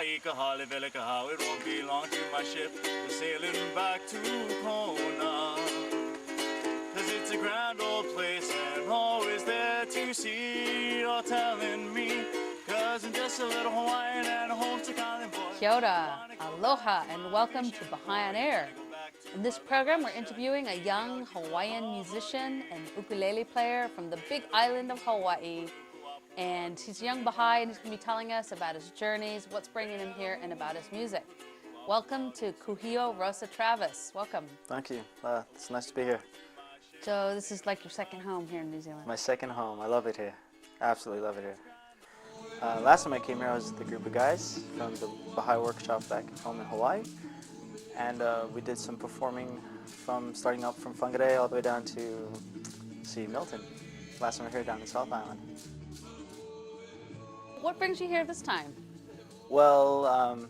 Hawaii, kahale vele kaha. It won't be long to my ship. We're sailing back to Kona. 'Cause it's a grand old place and always there to see. You're telling me, 'cause I'm just a little Hawaiian and a homesick island boy. Kia ora, aloha, and welcome to Baha'i on Air. In this program, we're interviewing a young Hawaiian musician and ukulele player from the big island of Hawaii. And he's a young Baha'i, and he's going to be telling us about his journeys, what's bringing him here, and about his music. Welcome to Kuhio Rossa Travis. Welcome. Thank you. It's nice to be here. So this is like your second home here in New Zealand. My second home. I love it here. Absolutely love it here. Last time I came here, I was with a group of guys from the Baha'i workshop back home in Hawaii. And we did some performing from starting up from Whangarei all the way down to, Milton. Last time we were here down in South Island. What brings you here this time? Well,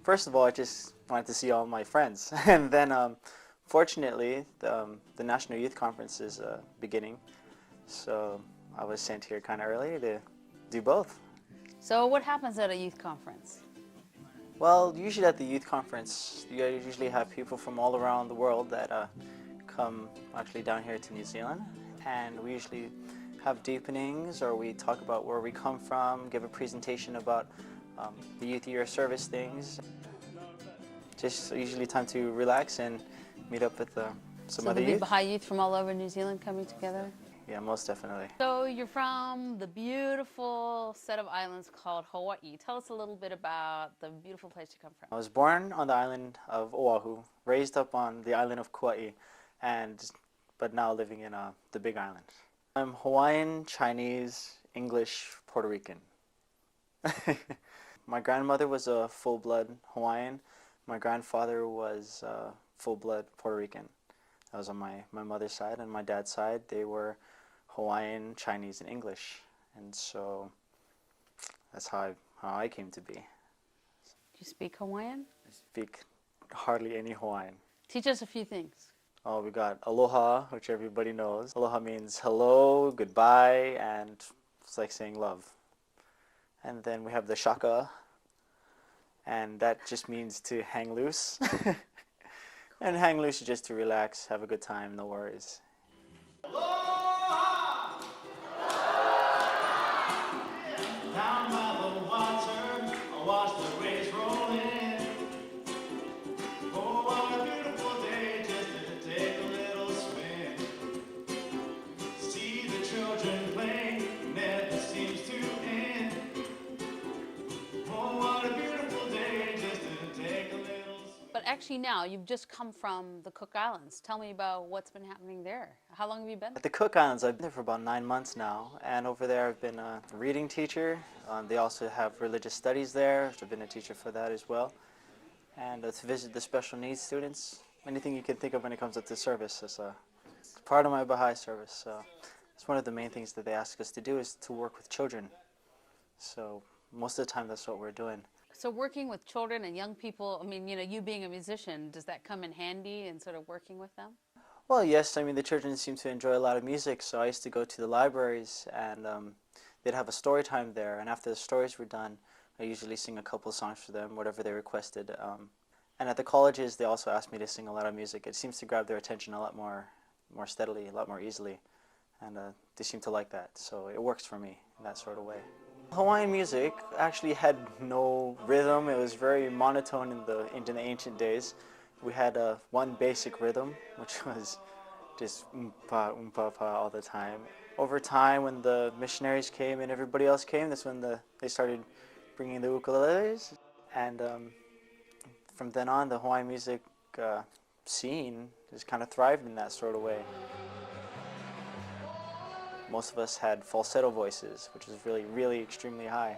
first of all, I just wanted to see all my friends. And then, fortunately, the National Youth Conference is beginning. So I was sent here kind of early to do both. So what happens at a youth conference? Well, usually at the youth conference, you usually have people from all around the world that come actually down here to New Zealand. And we usually have deepenings, or we talk about where we come from, give a presentation about the Youth Year Service things. Just usually time to relax and meet up with some other youth. So Baha'i youth from all over New Zealand coming together? Yeah, most definitely. So you're from the beautiful set of islands called Hawaii. Tell us a little bit about the beautiful place you come from. I was born on the island of Oahu, raised up on the island of Kauai, but now living in the Big Island. I'm Hawaiian, Chinese, English, Puerto Rican. My grandmother was a full-blood Hawaiian. My grandfather was full-blood Puerto Rican. That was on my mother's side, and my dad's side, they were Hawaiian, Chinese, and English. And so that's how I came to be. Do you speak Hawaiian? I speak hardly any Hawaiian. Teach us a few things. Oh, we got Aloha, which everybody knows. Aloha means hello, goodbye, and it's like saying love. And then we have the shaka, and that just means to hang loose. And hang loose is just to relax, have a good time, no worries. Aloha! Down by the water, I watch the waves roll in. Oh, what a beautiful day just to take a little swim. See the children playing, never seems to end. Oh, what a beautiful day just to take a little swim. But actually now, you've just come from the Cook Islands. Tell me about what's been happening there. How long have you been? At the Cook Islands, I've been there for about 9 months now, and over there I've been a reading teacher. They also have religious studies there. I've been a teacher for that as well. And to visit the special needs students. Anything you can think of when it comes to service is part of my Baha'i service. So it's one of the main things that they ask us to do is to work with children. So most of the time that's what we're doing. So working with children and young people, I mean, you being a musician, does that come in handy in sort of working with them? Well, yes. I mean, the children seem to enjoy a lot of music, so I used to go to the libraries, and they'd have a story time there, and after the stories were done, I usually sing a couple of songs for them, whatever they requested. And at the colleges, they also asked me to sing a lot of music. It seems to grab their attention a lot more steadily, a lot more easily, and they seem to like that, so it works for me in that sort of way. Hawaiian music actually had no rhythm. It was very monotone in the ancient days. We had one basic rhythm, which was just oompa, oompa, pa all the time. Over time, when the missionaries came and everybody else came, that's when they started bringing the ukuleles. And from then on, the Hawaiian music scene just kind of thrived in that sort of way. Most of us had falsetto voices, which was really, really extremely high.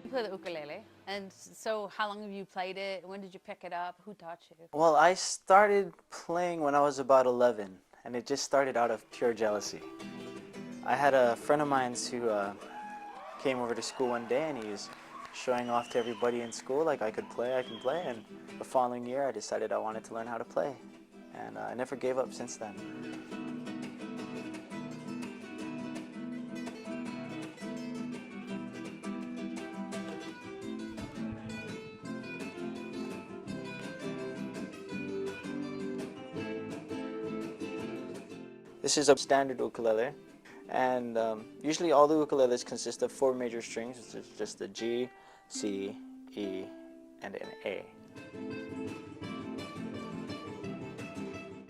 You play the ukulele, and so how long have you played it? When did you pick it up? Who taught you? Well, I started playing when I was about 11, and it just started out of pure jealousy. I had a friend of mine who came over to school one day, and he was showing off to everybody in school, like I can play, and the following year I decided I wanted to learn how to play, and I never gave up since then. This is a standard ukulele, and usually all the ukuleles consist of 4 major strings, which is just the G, C, E, and an A.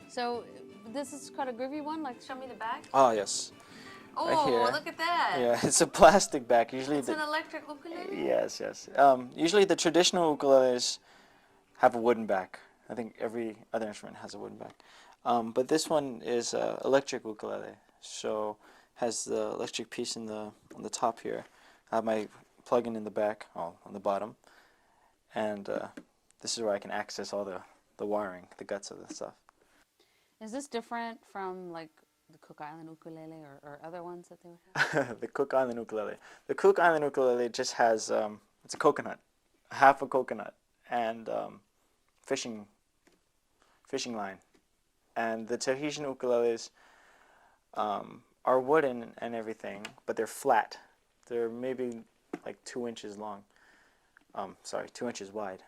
So this is quite a groovy one. Like, show me the back. Oh yes. Oh, Right here. look at that. Yeah, it's a plastic back. Usually It's an electric ukulele. yes, yes. Usually the traditional ukuleles have a wooden back. I think every other instrument has a wooden back. But this one is electric ukulele, so has the electric piece on the top here. I have my plug-in in the back, on the bottom, and this is where I can access all the wiring, the guts of the stuff. Is this different from like the Cook Island ukulele or other ones that they would have? The Cook Island ukulele. The Cook Island ukulele just has it's a coconut, half a coconut, and fishing line. And the Tahitian ukuleles are wooden and everything, but they're flat. They're maybe like 2 inches long. 2 inches wide.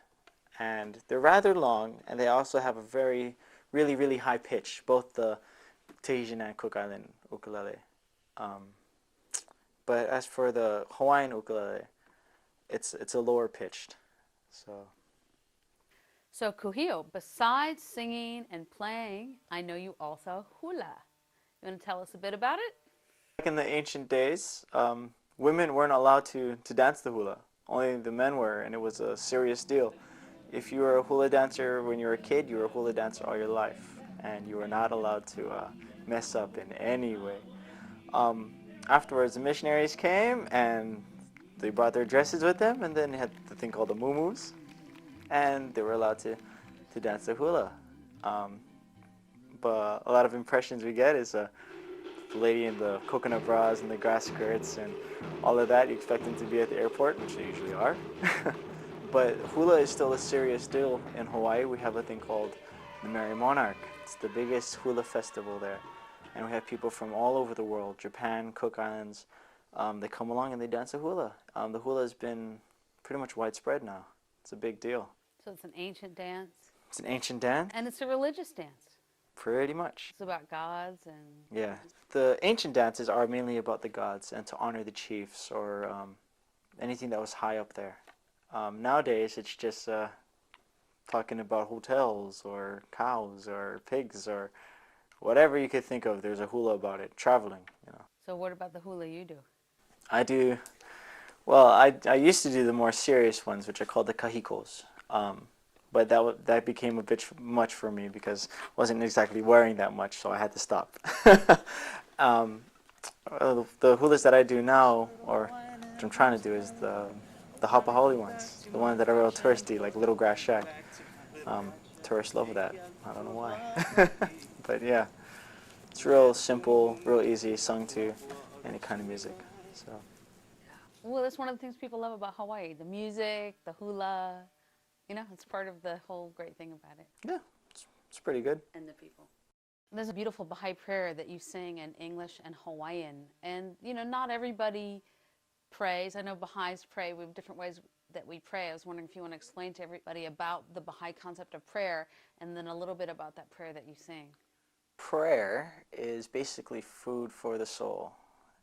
And they're rather long, and they also have a really, really high pitch, both the Tahitian and Cook Island ukulele. But as for the Hawaiian ukulele, it's a lower pitched. So Kuhio, besides singing and playing, I know you also hula. You want to tell us a bit about it? Back in the ancient days, women weren't allowed to dance the hula. Only the men were, and it was a serious deal. If you were a hula dancer when you were a kid, you were a hula dancer all your life, and you were not allowed to mess up in any way. Afterwards, the missionaries came, and they brought their dresses with them, and then they had the thing called the muumuus, and they were allowed to dance the hula. But a lot of impressions we get is the lady in the coconut bras and the grass skirts and all of that. You expect them to be at the airport, which they usually are. But hula is still a serious deal in Hawaii. We have a thing called the Merry Monarch. It's the biggest hula festival there. And we have people from all over the world, Japan, Cook Islands. They come along and they dance the hula. The hula has been pretty much widespread now. It's a big deal. So it's an ancient dance. It's an ancient dance. And it's a religious dance. Pretty much. It's about gods and... Yeah. The ancient dances are mainly about the gods and to honor the chiefs or anything that was high up there. Nowadays, it's just talking about hotels or cows or pigs or whatever you could think of. There's a hula about it. Traveling, you know. So what about the hula you do? I do. Well, I used to do the more serious ones, which are called the kahikos. But that became a bit much for me because I wasn't exactly wearing that much, so I had to stop. The hulas that I do now, or what I'm trying to do, is the hapahali ones, the ones that are real touristy, like Little Grass Shack. Tourists love that. I don't know why. But yeah, it's real simple, real easy, sung to any kind of music. So. Well, that's one of the things people love about Hawaii, the music, the hula. You know, it's part of the whole great thing about it. Yeah, it's pretty good. And the people. There's a beautiful Baha'i prayer that you sing in English and Hawaiian. And, you know, not everybody prays. I know Baha'is pray. We have different ways that we pray. I was wondering if you want to explain to everybody about the Baha'i concept of prayer and then a little bit about that prayer that you sing. Prayer is basically food for the soul.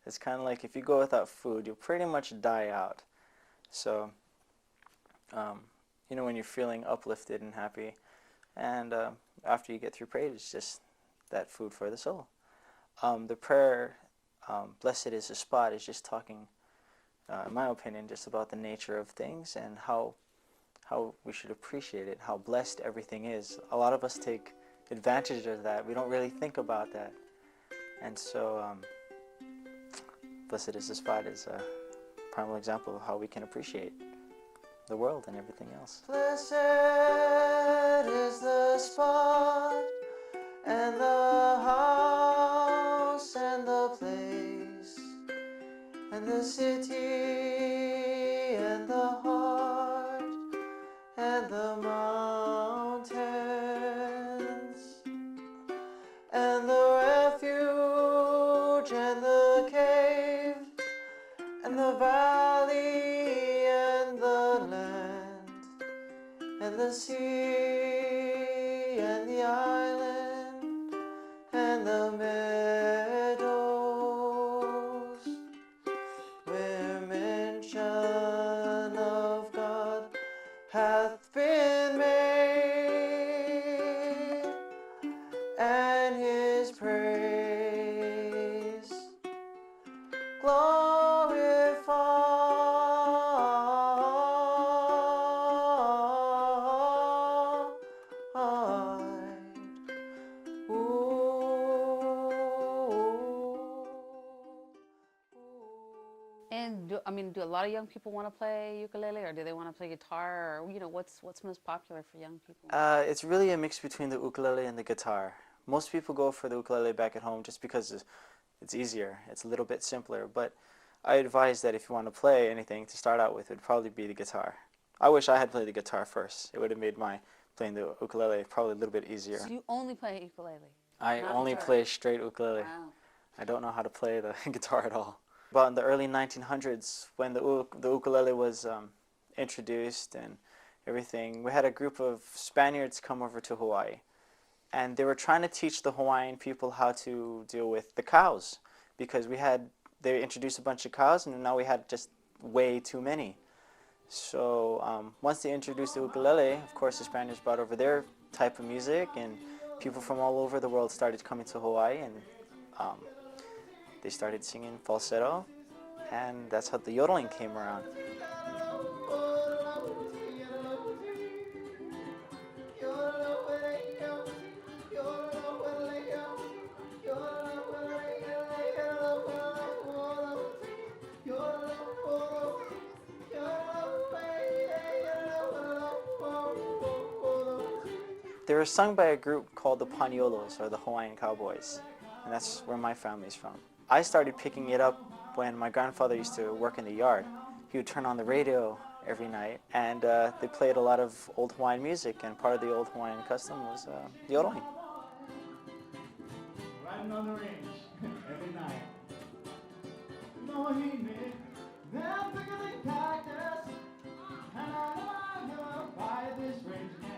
It's kind of like if you go without food, you'll pretty much die out. So, you know, when you're feeling uplifted and happy, and after you get through prayer, it's just that food for the soul. The prayer, blessed is the spot, is just talking, in my opinion, just about the nature of things and how we should appreciate it, how blessed everything is. A lot of us take advantage of that. We don't really think about that. And so, blessed is the spot is a primal example of how we can appreciate the world and everything else. Blessed is the spot and the house and the place and the city and the heart and the mountains and the refuge and the cave and the valley and the land and the sea and the island and the do a lot of young people want to play ukulele, or do they want to play guitar, or what's most popular for young people? It's really a mix between the ukulele and the guitar. Most people go for the ukulele back at home just because it's easier. It's a little bit simpler. But I advise that if you want to play anything to start out with, it would probably be the guitar. I wish I had played the guitar first. It would have made playing the ukulele probably a little bit easier. So you only play ukulele? I not only guitar? play straight ukulele. Wow. I don't know how to play the guitar at all. About in the early 1900s, when the ukulele was introduced and everything, we had a group of Spaniards come over to Hawaii. And they were trying to teach the Hawaiian people how to deal with the cows, because they introduced a bunch of cows and now we had just way too many. So once they introduced the ukulele, of course the Spaniards brought over their type of music, and people from all over the world started coming to Hawaii, and they started singing falsetto, and that's how the yodeling came around. They were sung by a group called the Paniolos, or the Hawaiian Cowboys, and that's where my family's from. I started picking it up when my grandfather used to work in the yard. He would turn on the radio every night, and they played a lot of old Hawaiian music, and part of the old Hawaiian custom was yodeling. Riding on the range every night. They're bigger than cactus, and I'm gonna buy this range again.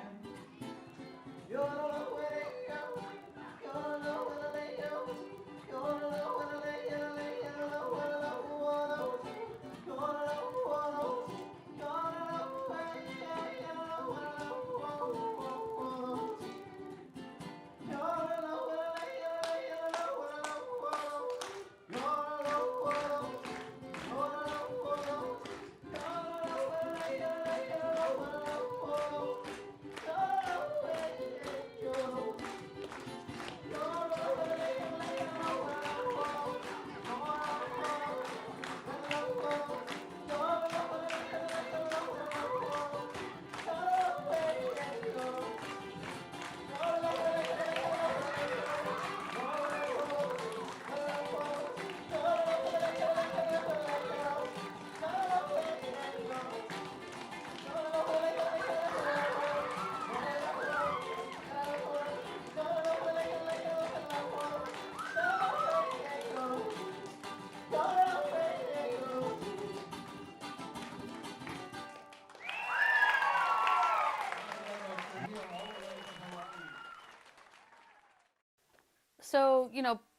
So,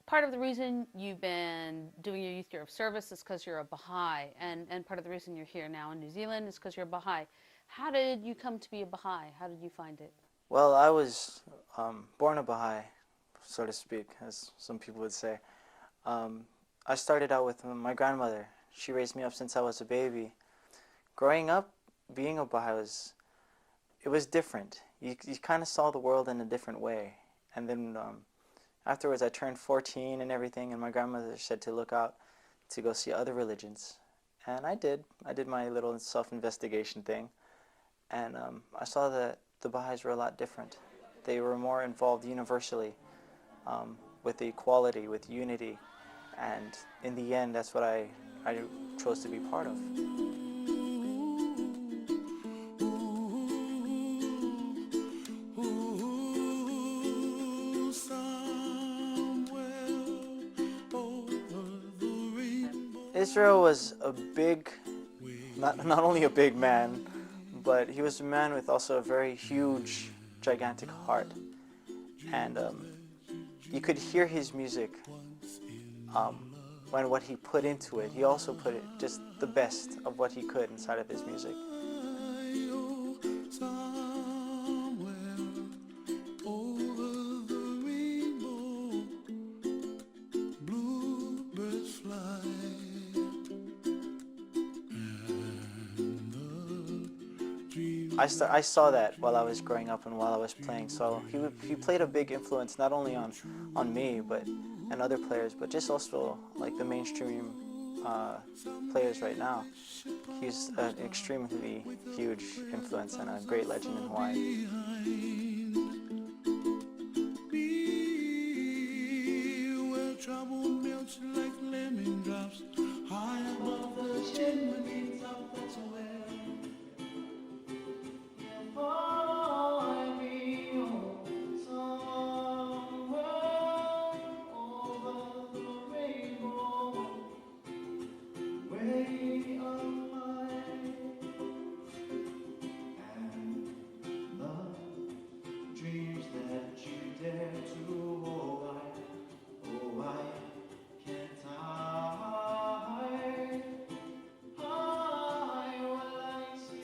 part of the reason you've been doing your Youth Year of Service is because you're a Baha'i, and part of the reason you're here now in New Zealand is because you're a Baha'i. How did you come to be a Baha'i? How did you find it? Well, I was born a Baha'i, so to speak, as some people would say. I started out with my grandmother. She raised me up since I was a baby. Growing up, being a Baha'i was different. You kind of saw the world in a different way. And then afterwards I turned 14 and everything, and my grandmother said to look out to go see other religions. And I did. I did my little self-investigation thing. And I saw that the Baha'is were a lot different. They were more involved universally with equality, with unity. And in the end, that's what I chose to be part of. Israel was a big, not only a big man, but he was a man with also a very huge, gigantic heart. And you could hear his music when what he put into it. He also put just the best of what he could inside of his music. I saw that while I was growing up and while I was playing. So he played a big influence not only on me and other players, but just also like the mainstream players right now. He's an extremely huge influence and a great legend in Hawaii.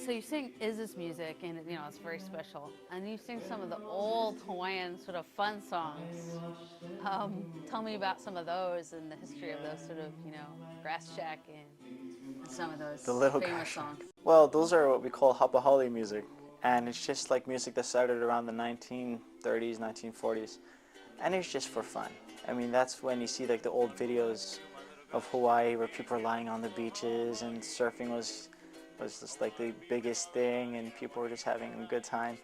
So you sing Iz's music, and you know it's very special. And you sing some of the old Hawaiian sort of fun songs. Tell me about some of those and the history of those sort of, you know, grass shack and some of those The little famous grass shack. songs. Well, those are what we call hapa music, and it's just like music that started around the 1930s, 1940s, and it's just for fun. I mean, that's when you see like the old videos of Hawaii where people are lying on the beaches and surfing was just like the biggest thing, and people were just having a good time.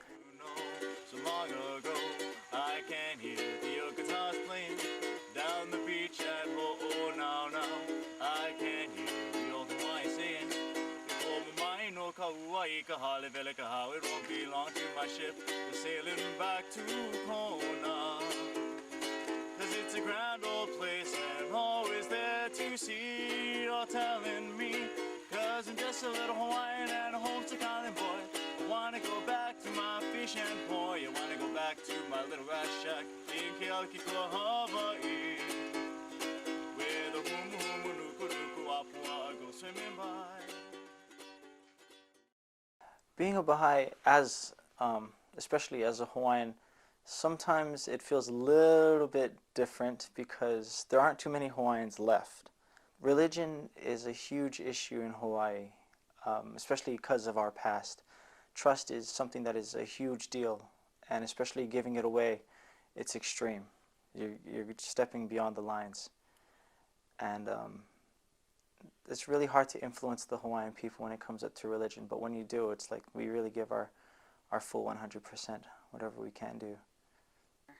So long ago, I can hear the guitars playing down the beach at Ho'o now. I can hear the old Hawaiian saying, no kauai ka hale vele ka how it won't belong to my ship. We're sailing back to Kona. 'Cause it's a grand old place and I'm always there to see. You're telling me, 'cause I'm just a little Hawaiian and a homesick island boy. I wanna go back to my fish and poi. I wanna go back to my little grass shack in Kealakekua, Hawaii, where the humu humu nuku nuku apua go swimming by. Being a Baha'i, especially as a Hawaiian, sometimes it feels a little bit different because there aren't too many Hawaiians left. Religion is a huge issue in Hawaii, especially because of our past. Trust is something that is a huge deal, and especially giving it away, it's extreme. You're stepping beyond the lines. And it's really hard to influence the Hawaiian people when it comes up to religion, but when you do, it's like we really give our full 100%, whatever we can do.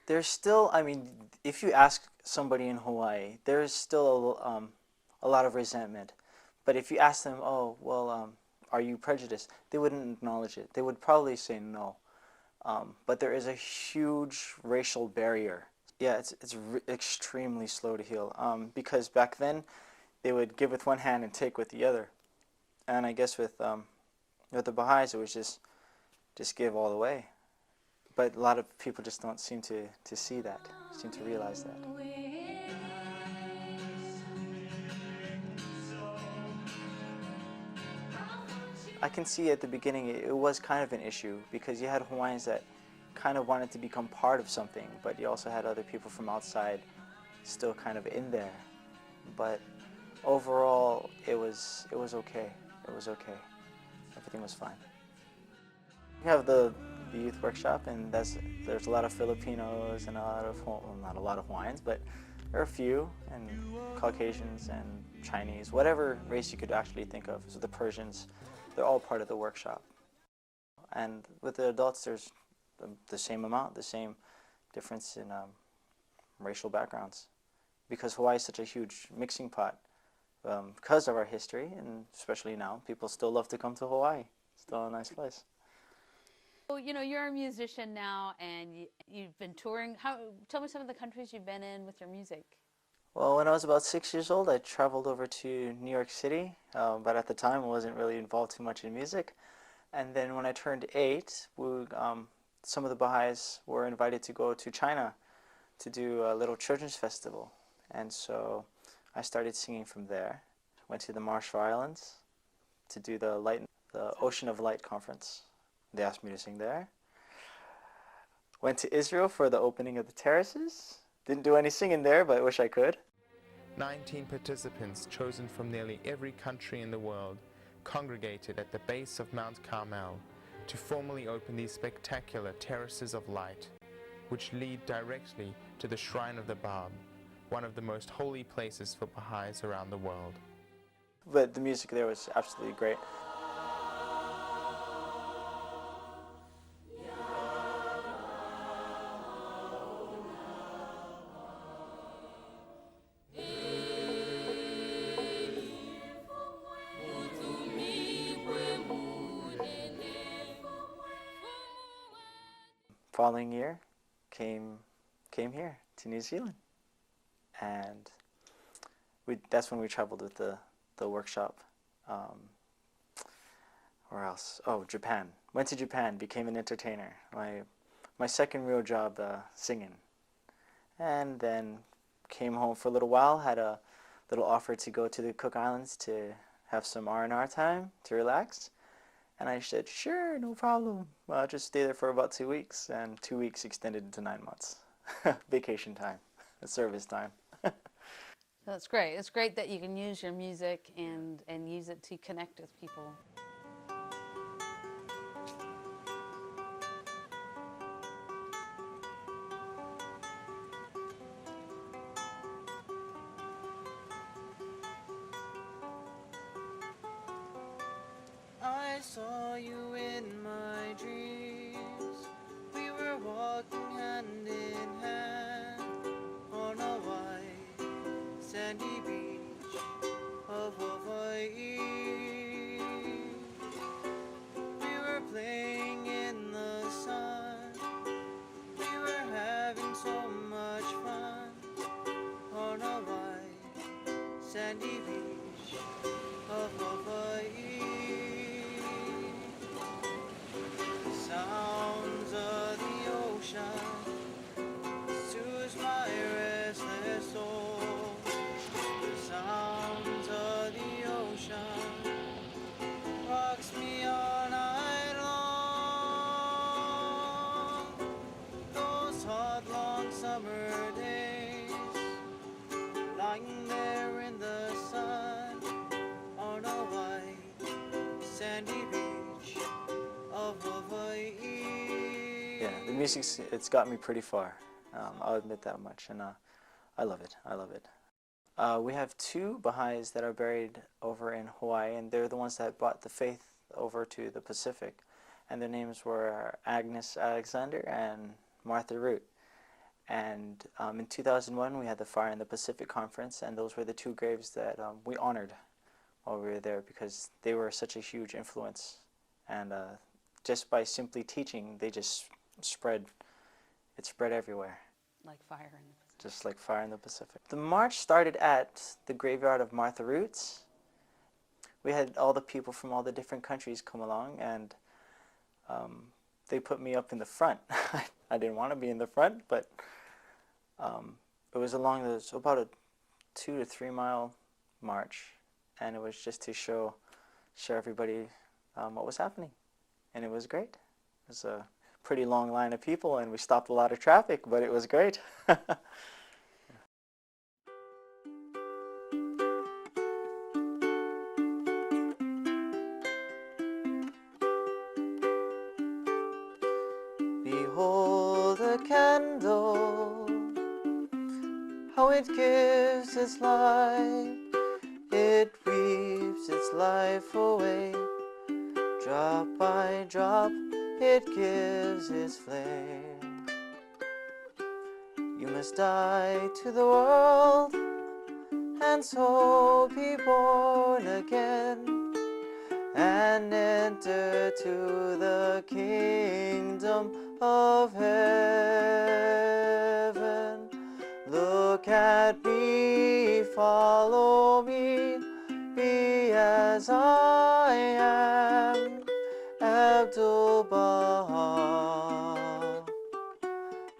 There's still, I mean, if you ask somebody in Hawaii, there's still a lot of resentment. But if you ask them, oh, well, are you prejudiced? They wouldn't acknowledge it. They would probably say no. But there is a huge racial barrier. Yeah, it's extremely slow to heal. Because back then, they would give with one hand and take with the other. And I guess with the Baha'is, it was just give all the way. But a lot of people just don't seem to see that, seem to realize that. I can see at the beginning it was kind of an issue because you had Hawaiians that kind of wanted to become part of something, but you also had other people from outside still kind of in there. But overall, it was okay. It was okay. Everything was fine. We have the youth workshop, and there's a lot of Filipinos and a lot of, well, not a lot of Hawaiians, but there are a few, and Caucasians and Chinese, whatever race you could actually think of. So the Persians, they're all part of the workshop. And with the adults, there's the same amount, the same difference in racial backgrounds, because Hawaii is such a huge mixing pot. Because of our history, and especially now, people still love to come to Hawaii. It's still a nice place. Well, you know, you're a musician now, and you've been touring. Tell me some of the countries you've been in with your music. Well, when I was about 6 years old, I traveled over to New York City, but at the time I wasn't really involved too much in music. And then when I turned 8, some of the Baha'is were invited to go to China to do a little children's festival. And so I started singing from there. Went to the Marshall Islands to do the Ocean of Light conference. They asked me to sing there. Went to Israel for the opening of the terraces. Didn't do any singing there, but I wish I could. 19 participants chosen from nearly every country in the world congregated at the base of Mount Carmel to formally open these spectacular terraces of light, which lead directly to the Shrine of the Bab, one of the most holy places for Baha'is around the world. but the music there was absolutely great. Following year, came here to New Zealand, and that's when we traveled with the workshop. Where else? Oh, Japan. Went to Japan, became an entertainer. My second real job, singing, and then came home for a little while. Had a little offer to go to the Cook Islands to have some R&R time to relax. And I said, sure, no problem. Well, I'll just stay there for about 2 weeks, and 2 weeks extended into 9 months. Vacation time, service time. That's great. It's great that you can use your music and use it to connect with people. I saw you in my dreams. We were walking hand in hand on a white sandy beach of Hawaii. We were playing in the sun. We were having so much fun on a white sandy beach of Hawaii. Sounds of the ocean soothes my restless soul. The sounds of the ocean rocks me all night long. Those hot long summer days, lying there in the sun on a white sandy beach of Hawaii. Yeah, the music's, it's got me pretty far. I'll admit that much, and I love it. I love it. We have 2 Baha'is that are buried over in Hawaii, and they're the ones that brought the faith over to the Pacific. And their names were Agnes Alexander and Martha Root. And in 2001, we had the Fire in the Pacific Conference, and those were the 2 graves that we honored while we were there, because they were such a huge influence. And just by simply teaching, they just spread everywhere. Like fire in the Pacific. Just like fire in the Pacific. The march started at the graveyard of Martha Root's. We had all the people from all the different countries come along, and they put me up in the front. I didn't want to be in the front, but it was about a 2 to 3 mile march, and it was just to show everybody what was happening, and it was great. It was a pretty long line of people, and we stopped a lot of traffic, but it was great. Behold a candle, how it gives its light, it weaves its life away. Drop by drop, it gives its flame. You must die to the world, and so be born again, and enter to the kingdom of heaven. Look at me, follow me, be as I am. Abdu'l-Bahá,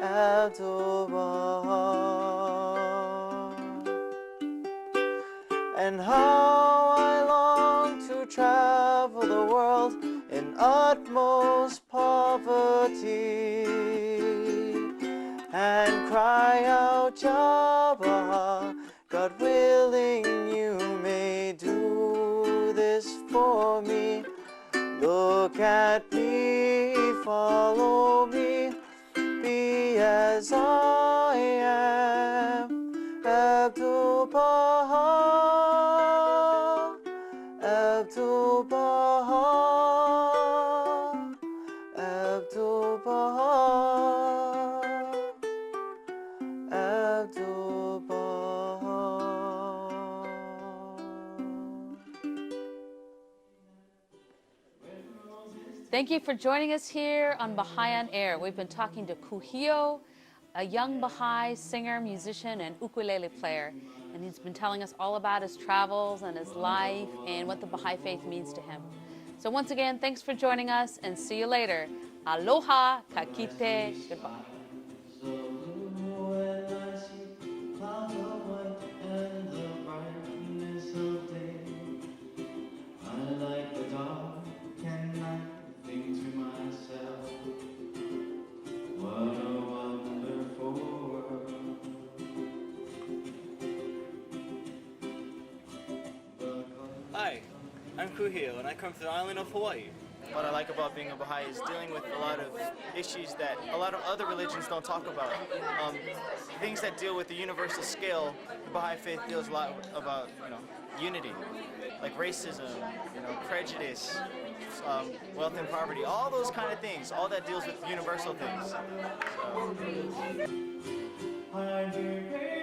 Abdu'l-Bahá. And how I long to travel the world in utmost poverty, and cry out, Ya Bahá, God willing you may do this for me. Look at me, follow me, be as I am. Abdu'l-Bahá, Thank you for joining us here on Baha'i on Air. We've been talking to Kuhio, a young Baha'i singer, musician, and ukulele player. And he's been telling us all about his travels and his life and what the Baha'i faith means to him. So once again, thanks for joining us and see you later. Aloha, kakite, goodbye. Hi, I'm Kuhio and I come from the island of Hawaii. What I like about being a Baha'i is dealing with a lot of issues that a lot of other religions don't talk about. Things that deal with the universal scale, the Baha'i faith deals a lot about, unity, like racism, prejudice, wealth and poverty, all those kind of things, all that deals with universal things. So.